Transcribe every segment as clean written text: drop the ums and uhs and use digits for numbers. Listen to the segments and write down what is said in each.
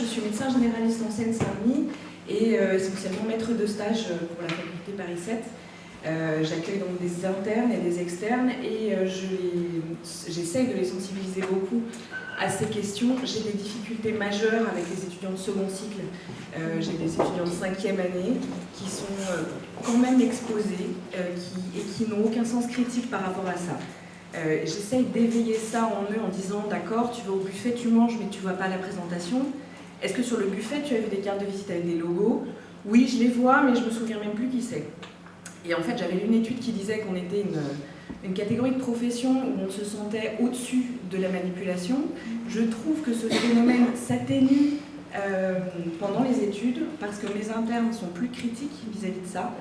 je suis médecin généraliste en Seine-Saint-Denis et essentiellement maître de stage pour la faculté Paris 7. J'accueille donc des internes et des externes et j'essaye de les sensibiliser beaucoup à ces questions. J'ai des difficultés majeures avec les étudiants de second cycle. J'ai des étudiants de 5e année qui sont quand même exposés et qui n'ont aucun sens critique par rapport à ça. J'essaye d'éveiller ça en eux en disant d'accord, tu vas au buffet, tu manges, mais tu ne vois pas la présentation. Est-ce que sur le buffet, tu as vu des cartes de visite avec des logos? Oui, je les vois, mais je ne me souviens même plus qui c'est. Et en fait, j'avais lu une étude qui disait qu'on était une catégorie de profession où on se sentait au-dessus de la manipulation. Je trouve que ce phénomène s'atténue pendant les études parce que mes internes sont plus critiques vis-à-vis de ça.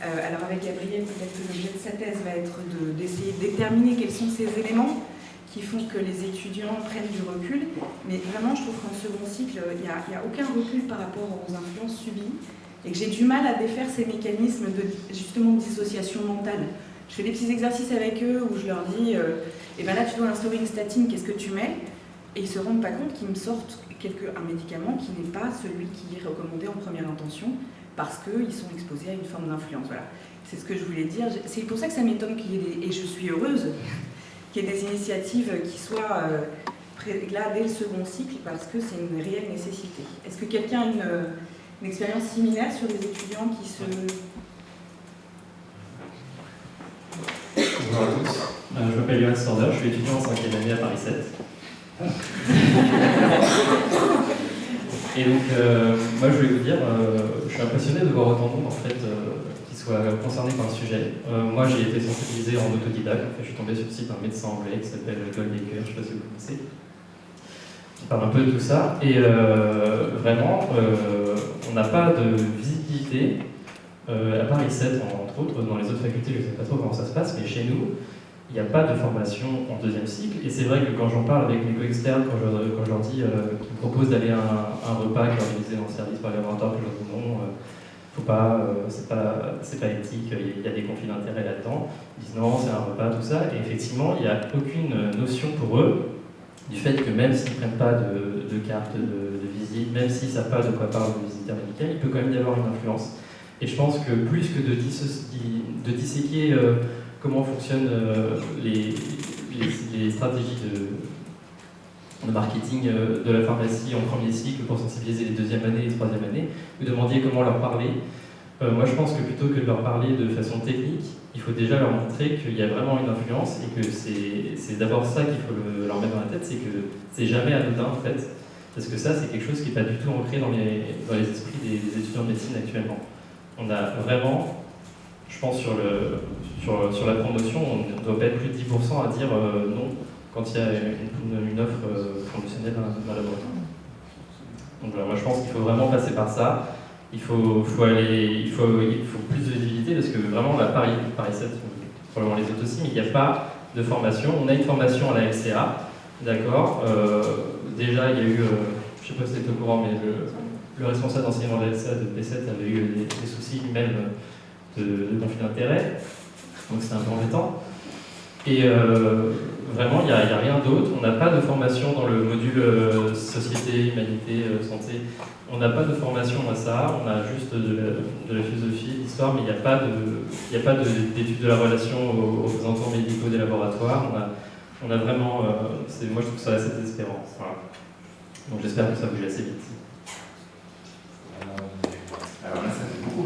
Alors avec Gabriel, peut-être que l'objet de sa thèse va être d'essayer de déterminer quels sont ces éléments qui font que les étudiants prennent du recul. Mais vraiment, je trouve qu'en second cycle, il n'y a aucun recul par rapport aux influences subies et que j'ai du mal à défaire ces mécanismes justement de dissociation mentale. Je fais des petits exercices avec eux où je leur dis eh ben là, tu dois instaurer une statine, qu'est-ce que tu mets? Et ils ne se rendent pas compte qu'ils me sortent un médicament qui n'est pas celui qui est recommandé en première intention parce qu'ils sont exposés à une forme d'influence. Voilà. C'est ce que je voulais dire. C'est pour ça que ça m'étonne qu'il y ait et je suis heureuse qu'il y ait des initiatives qui soient là dès le second cycle parce que c'est une réelle nécessité. Est-ce que quelqu'un a une expérience similaire sur des étudiants qui se... Bonjour à tous, je m'appelle Johan Sorder, je suis étudiant en 5e année à Paris 7. Et donc, moi je voulais vous dire, je suis impressionné de voir autant de monde en fait, qui soit concerné par le sujet. Moi j'ai été sensibilisé en autodidacte, en fait, je suis tombé sur le site d'un médecin anglais qui s'appelle Goldacre, je ne sais pas si vous connaissez, qui parle un peu de tout ça. Et vraiment, on n'a pas de visibilité. À Paris 7, entre autres, dans les autres facultés, je ne sais pas trop comment ça se passe, mais chez nous, il n'y a pas de formation en deuxième cycle. Et c'est vrai que quand j'en parle avec mes co-externes, quand je leur dis qu'ils me proposent d'aller à un repas qui est organisé dans le service par laboratoire, que je leur dis non, faut pas, c'est pas éthique, il y a des conflits d'intérêts là-dedans. Ils disent non, c'est un repas, tout ça. Et effectivement, il n'y a aucune notion pour eux du fait que même s'ils ne prennent pas de carte de visite, même s'ils ne savent pas de quoi parle le visiteur médical, il peut quand même y avoir une influence. Et je pense que plus que de disséquer comment fonctionnent les stratégies de marketing de la pharmacie en premier cycle pour sensibiliser les deuxième années et les troisième années, vous demandiez comment leur parler. Moi je pense que plutôt que de leur parler de façon technique, il faut déjà leur montrer qu'il y a vraiment une influence et que c'est d'abord ça qu'il faut leur mettre dans la tête, c'est que c'est jamais anodin en fait, parce que ça c'est quelque chose qui n'est pas du tout ancré dans les esprits des étudiants de médecine actuellement. On a vraiment, je pense sur la promotion, on ne doit pas être plus de 10% à dire non quand il y a une offre promotionnelle dans la laboratoire. Donc voilà, moi je pense qu'il faut vraiment passer par ça. Il faut plus de visibilité parce que vraiment la Paris 7, probablement les autres aussi, mais il n'y a pas de formation. On a une formation à la LCA, d'accord. Déjà il y a eu, je ne sais pas si c'était au courant, mais le responsable d'enseignement de la LCA de P7 avait eu des soucis lui-même de conflit d'intérêts, donc c'est un peu embêtant. Et vraiment, il n'y a rien d'autre. On n'a pas de formation dans le module société, humanité, santé. On n'a pas de formation à ça. On a juste de la philosophie, d'histoire, mais il n'y a pas d'étude de la relation aux représentants médicaux des laboratoires. On a vraiment, moi je trouve ça assez désespérant. Voilà. Donc j'espère que ça bouge assez vite.